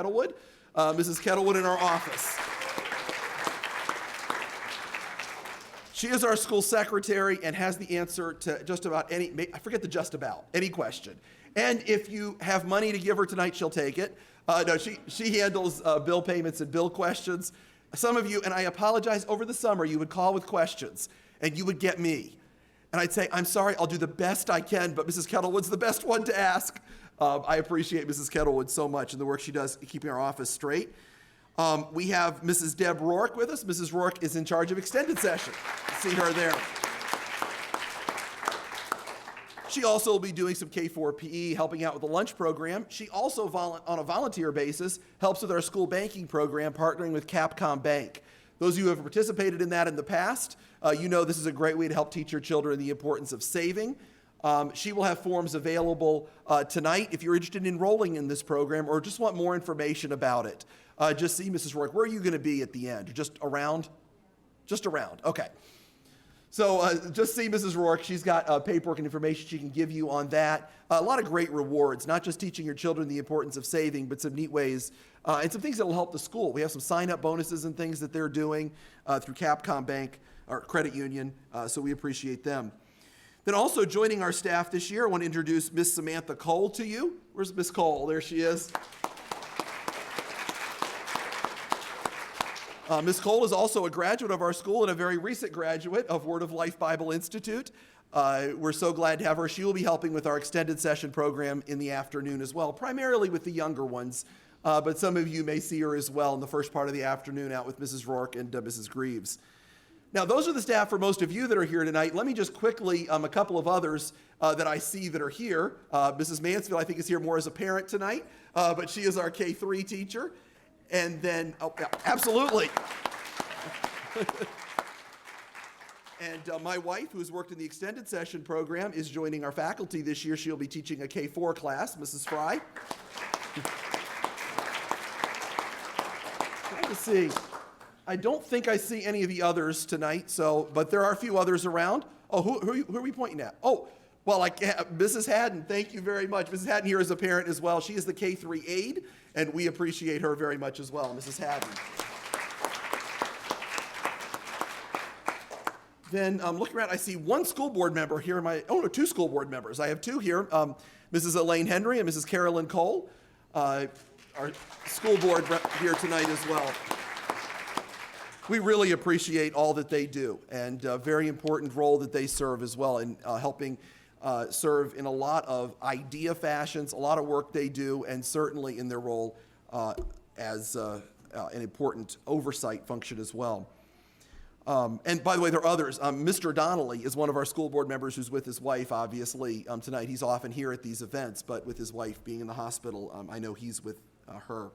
Kettlewood. Mrs. Kettlewood in our office. She is our school secretary and has the answer to just about any, I forget the just about, any question. And if you have money to give her tonight, she'll take it. No, she handles bill payments and bill questions. Some of you, and I apologize, over the summer, you would call with questions, and you would get me. And I'd say, I'm sorry, I'll do the best I can, but Mrs. Kettlewood's the best one to ask. I appreciate Mrs. Kettlewood so much and the work she does keeping our office straight. We have Mrs. Deb Rourke with us. Mrs. Rourke is in charge of extended session. See her there. She also will be doing some K-4 PE, helping out with the lunch program. She also, on a volunteer basis, helps with our school banking program, partnering with Capcom Bank. Those of you who have participated in that in the past, you know this is a great way to help teach your children the importance of saving. She will have forms available tonight if you're interested in enrolling in this program or just want more information about it. Just see Mrs. Rourke. Where are you going to be at the end? Just around? Just around. Okay. So just see Mrs. Rourke. She's got paperwork and information she can give you on that. A lot of great rewards, not just teaching your children the importance of saving, but some neat ways and some things that will help the school. We have some sign-up bonuses and things that they're doing through Capcom Bank, or credit union, so we appreciate them. Then also joining our staff this year, I want to introduce Miss Samantha Cole to you. Where's Miss Cole? There she is. Ms. Cole is also a graduate of our school and a very recent graduate of Word of Life Bible Institute. We're so glad to have her. She will be helping with our extended session program in the afternoon as well, primarily with the younger ones, but some of you may see her as well in the first part of the afternoon out with Mrs. Rourke and Mrs. Greaves. Now, those are the staff for most of you that are here tonight. Let me just quickly, a couple of others that I see that are here. Mrs. Mansfield, I think, is here more as a parent tonight, but she is our K-3 teacher. And then, oh, yeah, absolutely. And my wife, who's worked in the extended session program, is joining our faculty this year. She'll be teaching a K-4 class, Mrs. Fry. Trying to see. I don't think I see any of the others tonight, but there are a few others around. Oh, who are we pointing at? Oh, well, Mrs. Haddon, thank you very much. Mrs. Haddon here is a parent as well. She is the K-3 aide, and we appreciate her very much as well, Mrs. Haddon. Then looking around, I see one school board member here. Two school board members. I have two here, Mrs. Elaine Henry and Mrs. Carolyn Cole, our school board rep here tonight as well. We really appreciate all that they do and a very important role that they serve as well in helping serve in a lot of idea fashions, a lot of work they do, and certainly in their role as an important oversight function as well. And by the way, there are others. Mr. Donnelly is one of our school board members who's with his wife, obviously, tonight. He's often here at these events, but with his wife being in the hospital, I know he's with her.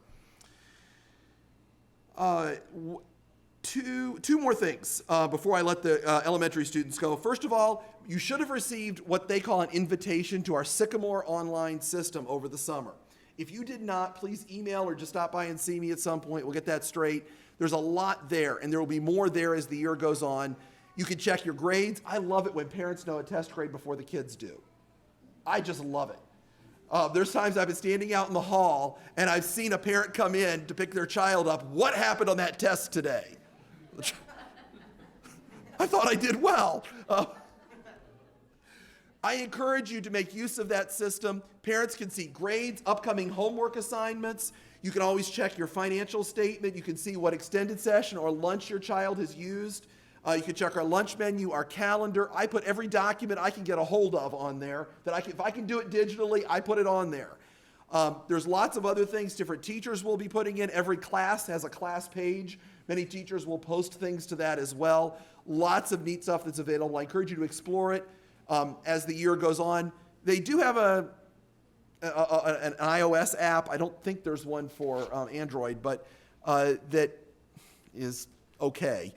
Two more things before I let the elementary students go. First of all, you should have received what they call an invitation to our Sycamore online system over the summer. If you did not, please email or just stop by and see me at some point. We'll get that straight. There's a lot there, and there will be more there as the year goes on. You can check your grades. I love it when parents know a test grade before the kids do. I just love it. There's times I've been standing out in the hall, and I've seen a parent come in to pick their child up. What happened on that test today? I thought I did well. I encourage you to make use of that system. Parents can see grades, upcoming homework assignments. You can always check your financial statement. You can see what extended session or lunch your child has used. You can check our lunch menu, our calendar. I put every document I can get a hold of on there. If I can do it digitally, I put it on there. There's lots of other things different teachers will be putting in. Every class has a class page. Many teachers will post things to that as well. Lots of neat stuff that's available. I encourage you to explore it as the year goes on. They do have an iOS app. I don't think there's one for Android, but that is okay.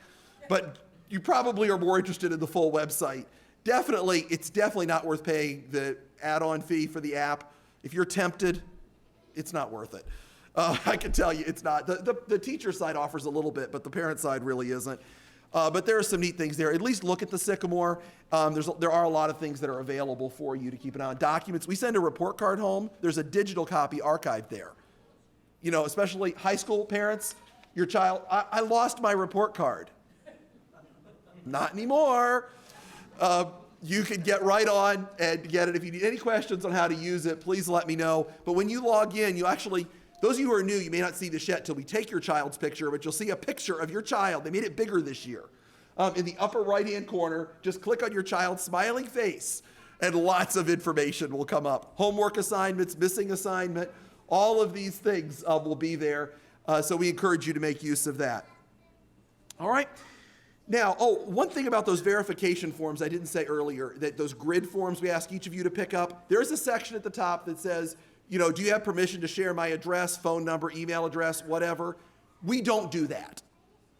But you probably are more interested in the full website. It's definitely not worth paying the add-on fee for the app. If you're tempted, it's not worth it. I can tell you it's not. The teacher side offers a little bit, but the parent side really isn't. But there are some neat things there. At least look at the Sycamore. There are a lot of things that are available for you to keep an eye on. Documents. We send a report card home. There's a digital copy archived there. especially high school parents, your child, I lost my report card. Not anymore. You can get right on and get it. If you need any questions on how to use it, please let me know. But when you log in, those of you who are new, you may not see this yet till we take your child's picture, but you'll see a picture of your child. They made it bigger this year. In the upper right-hand corner, just click on your child's smiling face, and lots of information will come up. Homework assignments, missing assignment, all of these things will be there. So we encourage you to make use of that. All right. Now, one thing about those verification forms I didn't say earlier, that those grid forms we ask each of you to pick up, there's a section at the top that says, do you have permission to share my address, phone number, email address, whatever? We don't do that.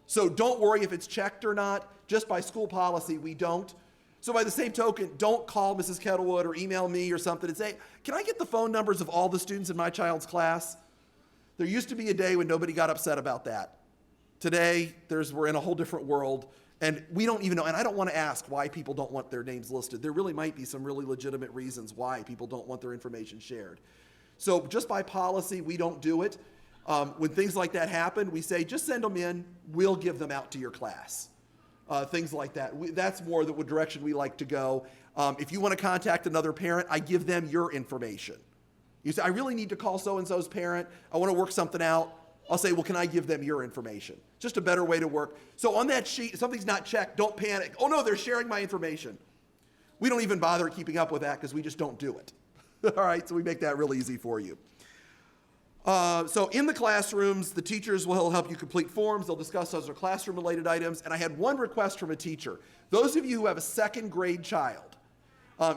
So don't worry if it's checked or not. Just by school policy, we don't. So by the same token, don't call Mrs. Kettlewood or email me or something and say, can I get the phone numbers of all the students in my child's class? There used to be a day when nobody got upset about that. Today, we're in a whole different world, and we don't even know, and I don't want to ask why people don't want their names listed. There really might be some really legitimate reasons why people don't want their information shared. So just by policy, we don't do it. When things like that happen, we say, just send them in, we'll give them out to your class. Things like that. That's more the direction we like to go. If you want to contact another parent, I give them your information. You say, I really need to call so-and-so's parent. I want to work something out. I'll say, well, can I give them your information? Just a better way to work. So on that sheet, if something's not checked, don't panic. Oh no, they're sharing my information. We don't even bother keeping up with that because we just don't do it. All right, so we make that real easy for you. So in the classrooms, the teachers will help you complete forms. They'll discuss those classroom-related items. And I had one request from a teacher. Those of you who have a second grade child,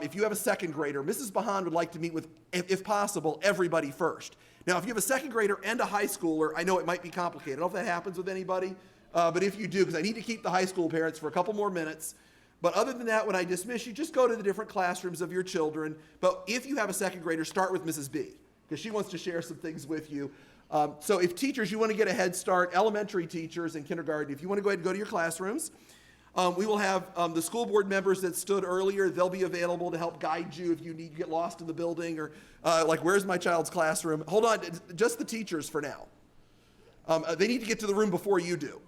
if you have a second grader, Mrs. Bahan would like to meet with, if possible, everybody first. Now, if you have a second grader and a high schooler, I know it might be complicated. I don't know if that happens with anybody, but if you do, because I need to keep the high school parents for a couple more minutes. But other than that, when I dismiss you, just go to the different classrooms of your children. But if you have a second grader, start with Mrs. B, because she wants to share some things with you. So if teachers, you want to get a head start, elementary teachers and kindergarten, if you want to go ahead and go to your classrooms, we will have the school board members that stood earlier. They'll be available to help guide you if you need to get lost in the building or like, where's my child's classroom? Hold on, just the teachers for now. They need to get to the room before you do.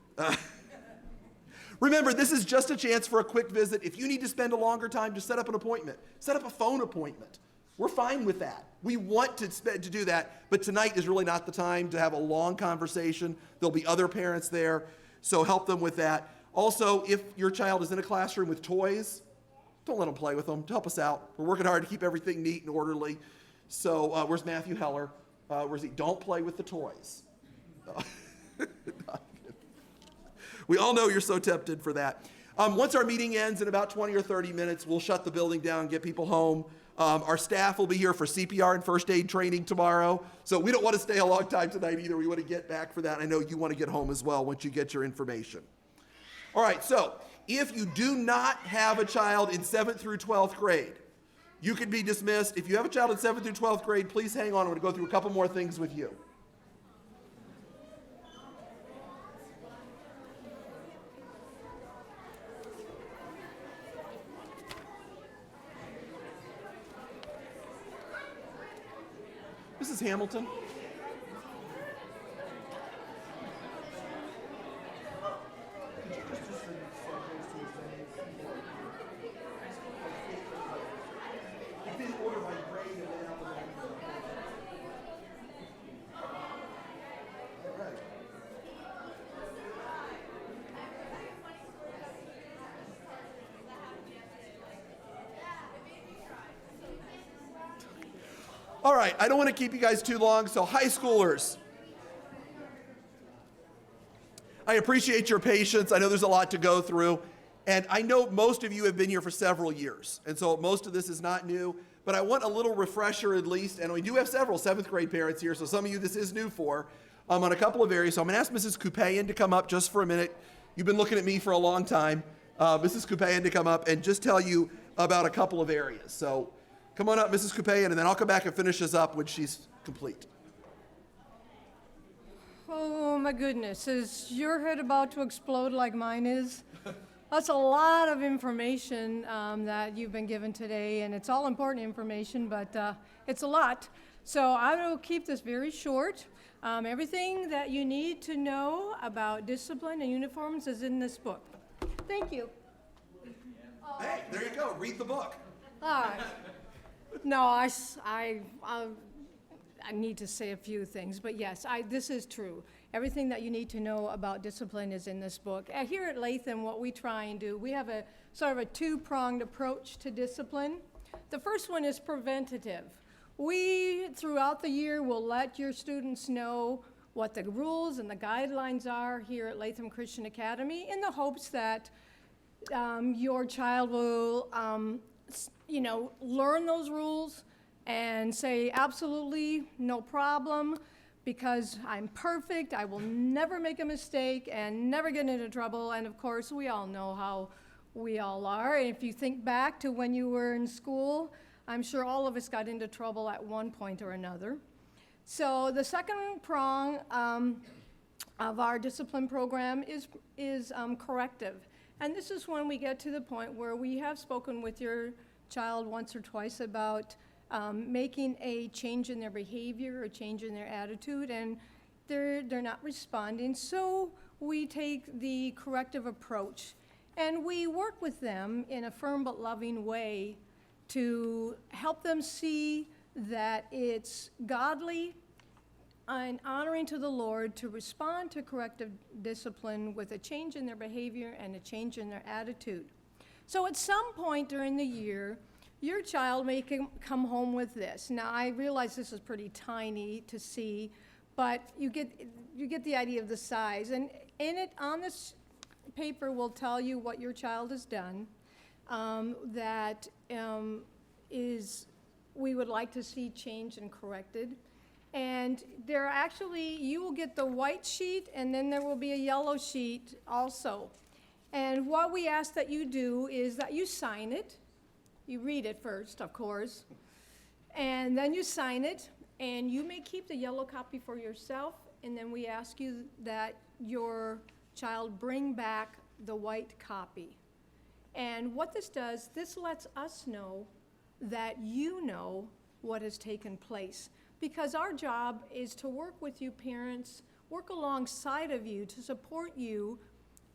Remember, this is just a chance for a quick visit. If you need to spend a longer time, just set up an appointment. Set up a phone appointment. We're fine with that. We want to do that, but tonight is really not the time to have a long conversation. There'll be other parents there, so help them with that. Also, if your child is in a classroom with toys, don't let them play with them. Help us out. We're working hard to keep everything neat and orderly. So where's Matthew Heller? Where's he? Don't play with the toys. We all know you're so tempted for that. Once our meeting ends in about 20 or 30 minutes, we'll shut the building down and get people home. Our staff will be here for CPR and first aid training tomorrow. So we don't want to stay a long time tonight either. We want to get back for that. I know you want to get home as well once you get your information. All right, so if you do not have a child in 7th through 12th grade, you can be dismissed. If you have a child in 7th through 12th grade, please hang on. I'm going to go through a couple more things with you. Mrs. Hamilton? All right, I don't want to keep you guys too long, so high schoolers. I appreciate your patience. I know there's a lot to go through, and I know most of you have been here for several years, and so most of this is not new, but I want a little refresher at least, and we do have several 7th grade parents here, so some of you this is new for, on a couple of areas. So I'm going to ask Mrs. Kupayan to come up just for a minute. You've been looking at me for a long time. Mrs. Kupayan to come up and just tell you about a couple of areas. So come on up, Mrs. Kupayan, and then I'll come back and finish this up when she's complete. Oh my goodness, is your head about to explode like mine is? That's a lot of information that you've been given today, and it's all important information, but it's a lot. So I will keep this very short. Everything that you need to know about discipline and uniforms is in this book. Thank you. Hey, there you go. Read the book. All right. No, I need to say a few things, but yes, this is true. Everything that you need to know about discipline is in this book. Here at Latham, what we try and do, we have a sort of a two-pronged approach to discipline. The first one is preventative. We, throughout the year, will let your students know what the rules and the guidelines are here at Latham Christian Academy in the hopes that your child will, learn those rules and say, absolutely, no problem, because I'm perfect, I will never make a mistake and never get into trouble. And of course, we all know how we all are. If you think back to when you were in school, I'm sure all of us got into trouble at one point or another. So the second prong of our discipline program is corrective. And this is when we get to the point where we have spoken with your child once or twice about making a change in their behavior, a change in their attitude, and they're not responding. So we take the corrective approach, and we work with them in a firm but loving way to help them see that it's godly and honoring to the Lord to respond to corrective discipline with a change in their behavior and a change in their attitude. So at some point during the year, your child may come home with this. Now, I realize this is pretty tiny to see, but you get the idea of the size. And in it, on this paper, will tell you what your child has done that we would like to see changed and corrected. And there are actually, you will get the white sheet, and then there will be a yellow sheet also. And what we ask that you do is that you sign it. You read it first, of course, and then you sign it, and you may keep the yellow copy for yourself, and then we ask you that your child bring back the white copy. And what this does, this lets us know that you know what has taken place, because our job is to work with you parents, work alongside of you to support you,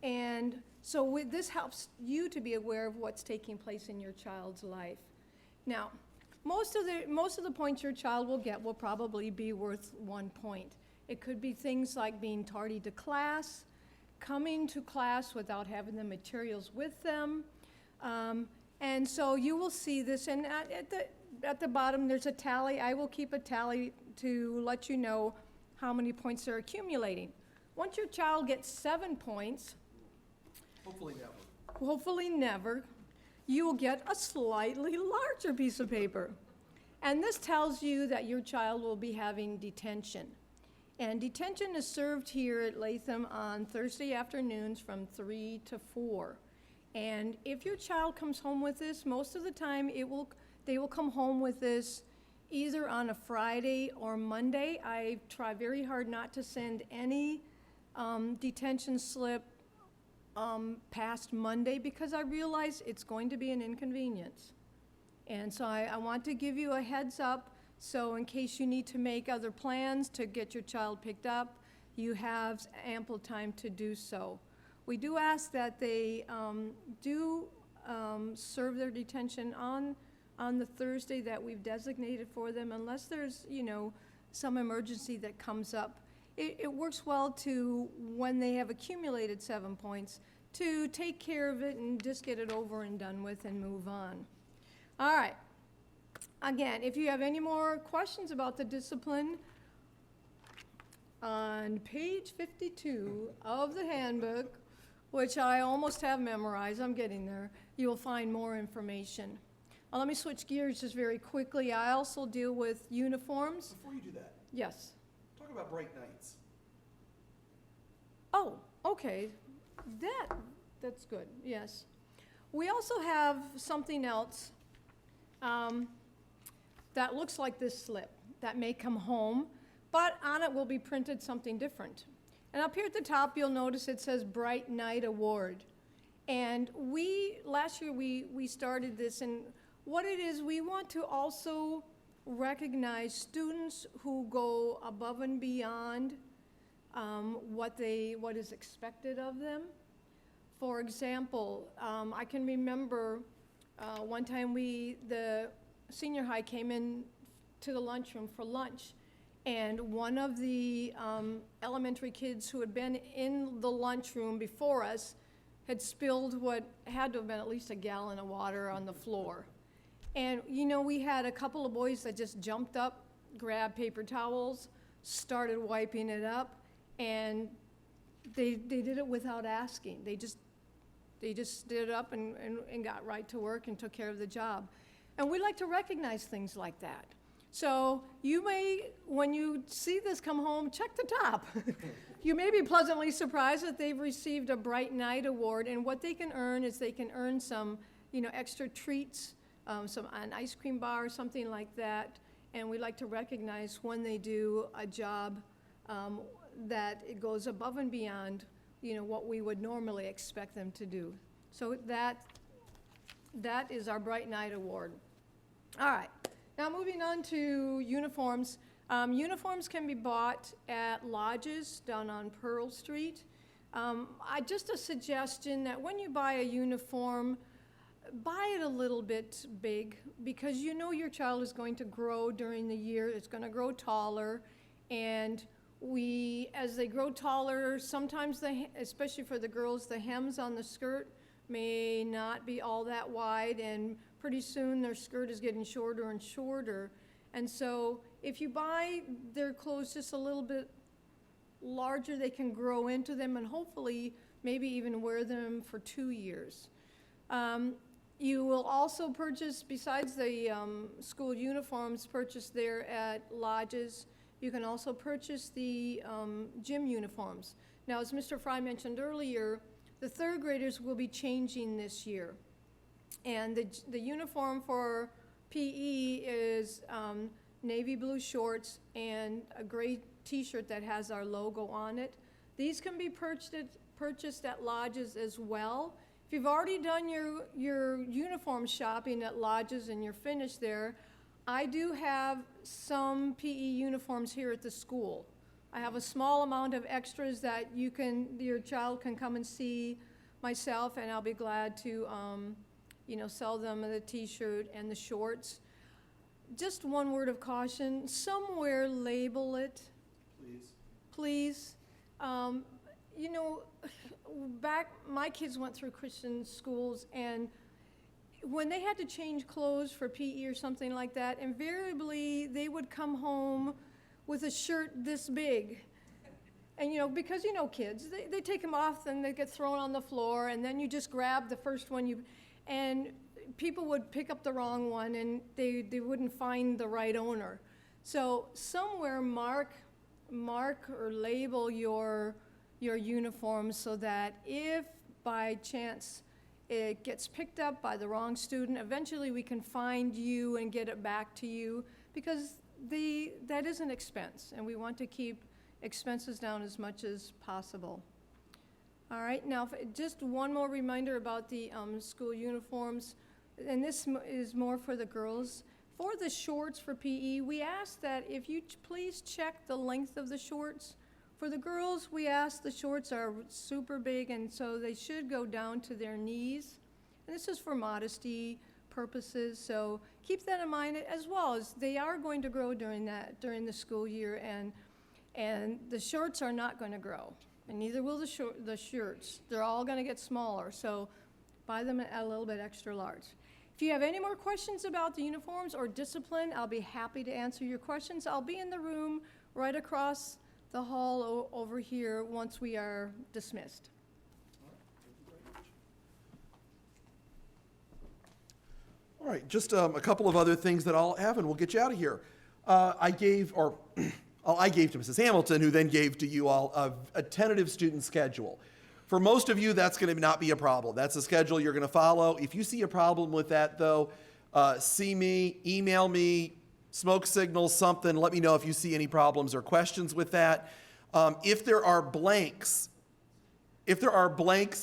and so this helps you to be aware of what's taking place in your child's life. Now, most of the points your child will get will probably be worth 1 point. It could be things like being tardy to class, coming to class without having the materials with them, and so you will see this. And at the bottom, there's a tally. I will keep a tally to let you know how many points they're accumulating. Once your child gets 7 points, hopefully never, you will get a slightly larger piece of paper. And this tells you that your child will be having detention. And detention is served here at Latham on Thursday afternoons from 3 to 4. And if your child comes home with this, most of the time they will come home with this either on a Friday or Monday. I try very hard not to send any detention slip past Monday, because I realize it's going to be an inconvenience. And so I want to give you a heads up, so in case you need to make other plans to get your child picked up, you have ample time to do so. We do ask that they serve their detention on the Thursday that we've designated for them, unless there's, some emergency that comes up. It works well to, when they have accumulated 7 points, to take care of it and just get it over and done with and move on. All right. Again, if you have any more questions about the discipline, on page 52 of the handbook, which I almost have memorized, I'm getting there, you'll find more information. Let me switch gears just very quickly. I also deal with uniforms. Before you do that, Yes. talk about bright nights. Oh, okay. That's good, yes. We also have something else that looks like this slip that may come home, but on it will be printed something different. And up here at the top, you'll notice it says Bright Night Award. And last year we started this, and what it is, we want to also recognize students who go above and beyond what is expected of them. For example, I can remember one time the senior high came in to the lunchroom for lunch, and one of the elementary kids who had been in the lunchroom before us had spilled what had to have been at least a gallon of water on the floor. And you know, we had a couple of boys that just jumped up, grabbed paper towels, started wiping it up, and they did it without asking. They just stood up and got right to work and took care of the job. And we like to recognize things like that. So you may, when you see this come home, check the top. You may be pleasantly surprised that they've received a Bright Night Award, and what they can earn is they can earn some, extra treats, an ice cream bar or something like that. And we like to recognize when they do a job that it goes above and beyond, what we would normally expect them to do. So that is our Bright Night Award. All right, now moving on to uniforms. Uniforms can be bought at lodges down on Pearl Street. Just a suggestion that when you buy a uniform, buy it a little bit big, because your child is going to grow during the year. It's going to grow taller, and as they grow taller, sometimes especially for the girls, the hems on the skirt may not be all that wide, and pretty soon their skirt is getting shorter and shorter. And so if you buy their clothes just a little bit larger, they can grow into them and hopefully maybe even wear them for 2 years. You will also purchase, besides the school uniforms purchased there at lodges, you can also purchase the gym uniforms. Now, as Mr. Fry mentioned earlier, the third graders will be changing this year. And the uniform for PE is navy blue shorts and a gray t-shirt that has our logo on it. These can be purchased at lodges as well. If you've already done your uniform shopping at lodges and you're finished there, I do have some PE uniforms here at the school. I have a small amount of extras that your child can come and see myself, and I'll be glad to sell them the t-shirt and the shorts. Just one word of caution, somewhere label it. Please. Back, my kids went through Christian schools, and when they had to change clothes for PE or something like that, invariably they would come home with a shirt this big. And because kids, they take them off and they get thrown on the floor, and then you just grab the first one and people would pick up the wrong one, and they wouldn't find the right owner. So somewhere mark or label your uniform, so that if by chance it gets picked up by the wrong student, eventually we can find you and get it back to you, because that is an expense, and we want to keep expenses down as much as possible. All right, now just one more reminder about the school uniforms, and this is more for the girls. For the shorts for PE, we ask that if you please check the length of the shorts. For the girls, we ask the shorts are super big, and so they should go down to their knees. And this is for modesty purposes, so keep that in mind, as well as they are going to grow during the school year, and the shorts are not going to grow, and neither will the shirts. They're all going to get smaller, so buy them a little bit extra large. If you have any more questions about the uniforms or discipline, I'll be happy to answer your questions. I'll be in the room right across the hall over here once we are dismissed. All right, just a couple of other things that I'll have, and we'll get you out of here. I gave to Mrs. Hamilton, who then gave to you all a tentative student schedule. For most of you, that's going to not be a problem. That's a schedule you're going to follow. If you see a problem with that, though, see me, email me, smoke signals, something. Let me know if you see any problems or questions with that. If there are blanks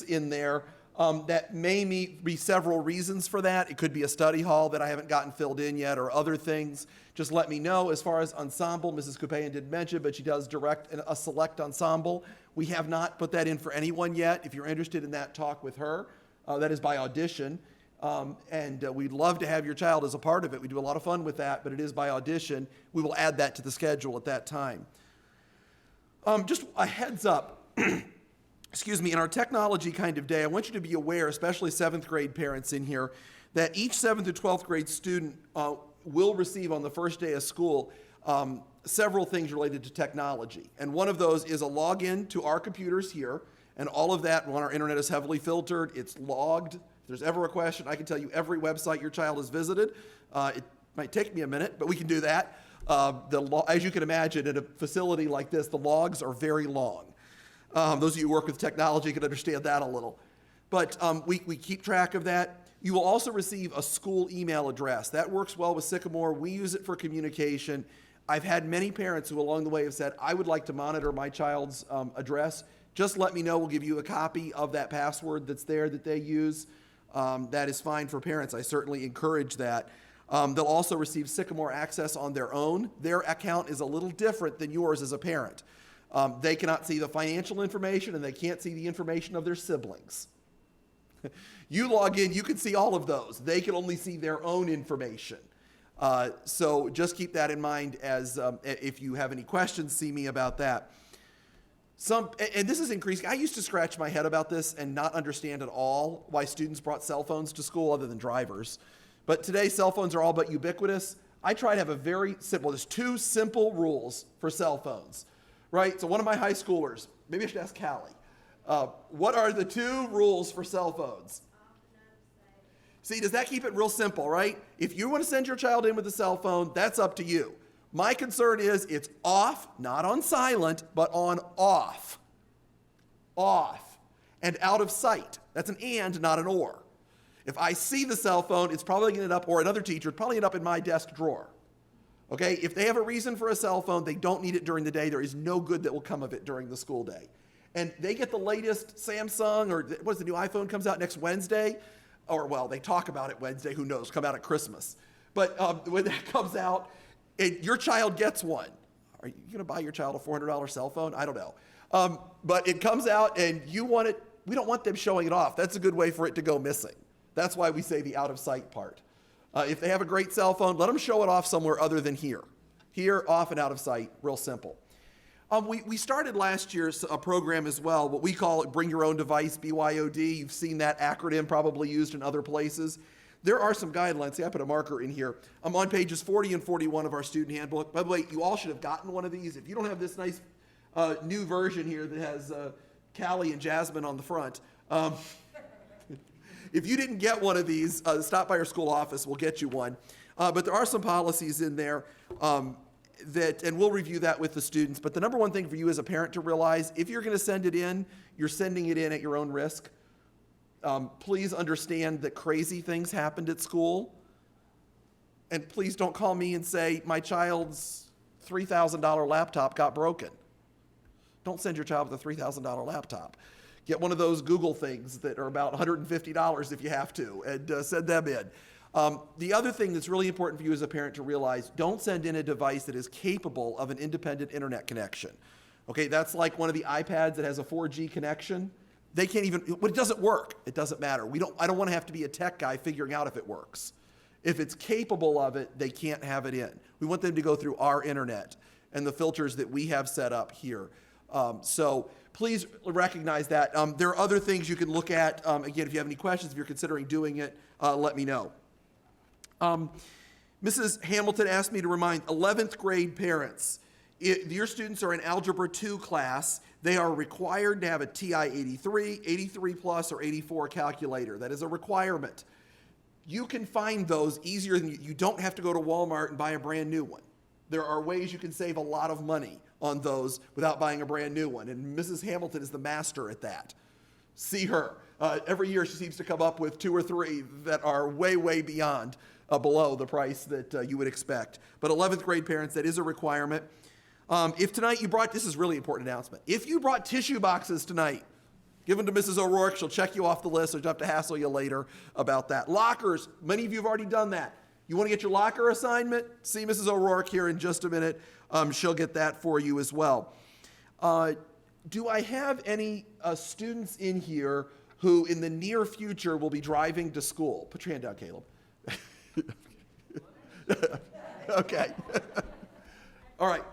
in there, That may be several reasons for that. It could be a study hall that I haven't gotten filled in yet or other things. Just let me know. As far as ensemble, Mrs. Coupayan did mention, but she does direct a select ensemble. We have not put that in for anyone yet. If you're interested in that, talk with her. That is by audition. We'd love to have your child as a part of it. We do a lot of fun with that, but it is by audition. We will add that to the schedule at that time. Just a heads up. Excuse me, in our technology kind of day, I want you to be aware, especially 7th grade parents in here, that each 7th to 12th grade student will receive on the first day of school several things related to technology. And one of those is a login to our computers here, and all of that on our internet is heavily filtered. It's logged. If there's ever a question, I can tell you every website your child has visited. It might take me a minute, but we can do that. As you can imagine, at a facility like this, the logs are very long. Those of you who work with technology can understand that a little. But we keep track of that. You will also receive a school email address. That works well with Sycamore. We use it for communication. I've had many parents who along the way have said, I would like to monitor my child's address. Just let me know. We'll give you a copy of that password that's there that they use. That is fine for parents. I certainly encourage that. They'll also receive Sycamore access on their own. Their account is a little different than yours as a parent. They cannot see the financial information, and they can't see the information of their siblings. You log in, you can see all of those. They can only see their own information. So just keep that in mind as if you have any questions, see me about that. And this is increasing. I used to scratch my head about this and not understand at all why students brought cell phones to school other than drivers. But today, cell phones are all but ubiquitous. I try to have a very simple, there's 2 simple rules for cell phones. Right? So one of my high schoolers, maybe I should ask Callie, what are the 2 rules for cell phones? See, does that keep it real simple, right? If you want to send your child in with a cell phone, that's up to you. My concern is it's off, not on silent, but on off. Off. And out of sight. That's an and, not an or. If I see the cell phone, it's probably going to end up, or another teacher, it's probably going to end up in my desk drawer. Okay, if they have a reason for a cell phone, they don't need it during the day. There is no good that will come of it during the school day. And they get the latest Samsung, or what's the new iPhone comes out next Wednesday? Or, well, they talk about it Wednesday, who knows, come out at Christmas. But when that comes out, and your child gets one, are you going to buy your child a $400 cell phone? I don't know. But it comes out and you want it, we don't want them showing it off. That's a good way for it to go missing. That's why we say the out of sight part. If they have a great cell phone, let them show it off somewhere other than here. Here, off and out of sight, real simple. We started last year a program as well, what we call it Bring Your Own Device, BYOD. You've seen that acronym probably used in other places. There are some guidelines. See, I put a marker in here. I'm on pages 40 and 41 of our student handbook. By the way, you all should have gotten one of these. If you don't have this nice new version here that has Callie and Jasmine on the front, if you didn't get one of these, stop by our school office. We'll get you one. But there are some policies in there and we'll review that with the students. But the number one thing for you as a parent to realize, if you're going to send it in, you're sending it in at your own risk. Please understand that crazy things happened at school. And please don't call me and say, my child's $3,000 laptop got broken. Don't send your child with a $3,000 laptop. Get one of those Google things that are about $150 if you have to, and send them in. The other thing that's really important for you as a parent to realize, don't send in a device that is capable of an independent internet connection. Okay, that's like one of the iPads that has a 4G connection. They can't even, when it doesn't work, it doesn't matter. I don't want to have to be a tech guy figuring out if it works. If it's capable of it, they can't have it in. We want them to go through our internet and the filters that we have set up here. So please recognize that. There are other things you can look at. Again, if you have any questions, if you're considering doing it, let me know. Mrs. Hamilton asked me to remind 11th grade parents, if your students are in Algebra 2 class, they are required to have a TI 83, 83 plus, or 84 calculator. That is a requirement. You can find those easier than you don't have to go to Walmart and buy a brand new one. There are ways you can save a lot of money on those without buying a brand new one. And Mrs. Hamilton is the master at that. See her. Every year she seems to come up with 2 or 3 that are way, way beyond below the price that you would expect. But 11th grade parents, that is a requirement. If tonight you brought, this is really important announcement. If you brought tissue boxes tonight, Give them to Mrs. O'Rourke. She'll check you off the list, so she'll have to hassle you later about that. Lockers, many of you have already done that. You want to get your locker assignment? See Mrs. O'Rourke here in just a minute. She'll get that for you as well. Do I have any students in here who in the near future will be driving to school? Put your hand down, Caleb. Okay. All right.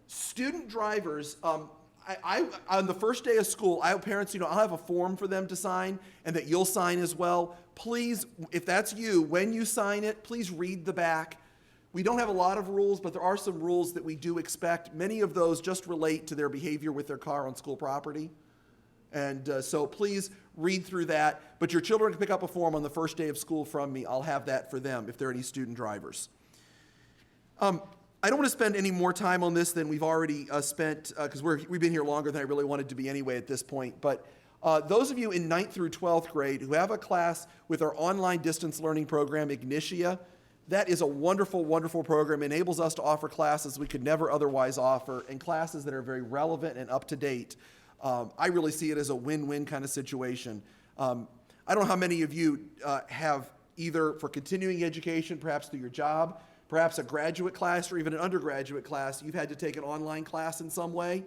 Student drivers, on the first day of school, parents, I'll have a form for them to sign and that you'll sign as well. Please, if that's you, when you sign it, please read the back. We don't have a lot of rules, but there are some rules that we do expect. Many of those just relate to their behavior with their car on school property. And so please read through that. But your children can pick up a form on the first day of school from me. I'll have that for them if there are any student drivers. I don't want to spend any more time on this than we've already spent, because we've been here longer than I really wanted to be anyway at this point. But those of you in 9th through 12th grade who have a class with our online distance learning program, Ignitia, that is a wonderful, wonderful program. It enables us to offer classes we could never otherwise offer, and classes that are very relevant and up to date. I really see it as a win-win kind of situation. I don't know how many of you have either for continuing education, perhaps through your job, perhaps a graduate class or even an undergraduate class, you've had to take an online class in some way.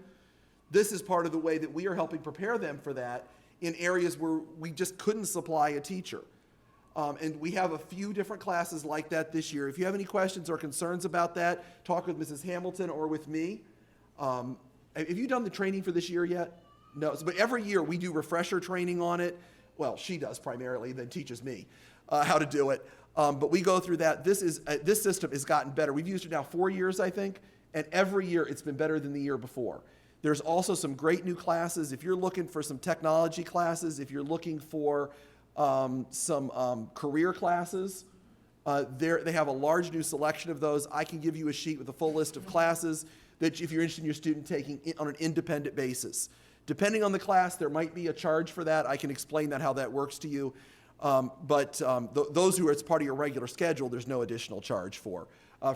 This is part of the way that we are helping prepare them for that in areas where we just couldn't supply a teacher. And we have a few different classes like that this year. If you have any questions or concerns about that, talk with Mrs. Hamilton or with me. Have you done the training for this year yet? No, but every year we do refresher training on it. Well, she does primarily, then teaches me how to do it. But we go through that. This system has gotten better. We've used it now 4 years, I think, and every year it's been better than the year before. There's also some great new classes. If you're looking for some technology classes, if you're looking for some career classes, they have a large new selection of those. I can give you a sheet with a full list of classes that if you're interested in your student taking on an independent basis. Depending on the class, there might be a charge for that. I can explain that, how that works to you. But those who are as part of your regular schedule, there's no additional charge for.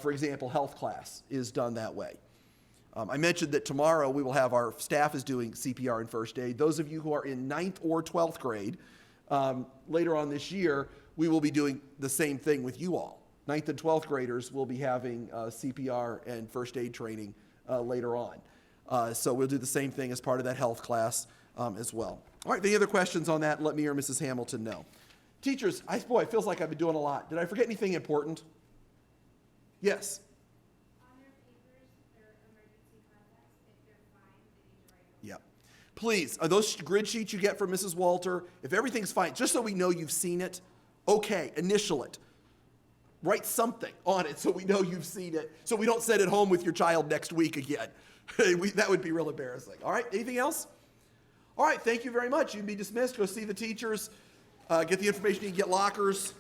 For example, health class is done that way. I mentioned that tomorrow we will have our staff is doing CPR and first aid. Those of you who are in 9th or 12th grade, later on this year, we will be doing the same thing with you all. 9th and 12th graders will be having CPR and first aid training later on. So we'll do the same thing as part of that health class as well. All right, any other questions on that? Let me or Mrs. Hamilton know. Teachers, boy, it feels like I've been doing a lot. Did I forget anything important? Yes. On their papers, their emergency contacts, if they're fine, they need to write them. Yeah. Please, those grid sheets you get from Mrs. Walter, if everything's fine, just so we know you've seen it, okay, initial it. Write something on it so we know you've seen it, so we don't send it home with your child next week again. That would be real embarrassing. All right, anything else? All right, thank you very much. You can be dismissed. Go see the teachers. Get the information you can get lockers.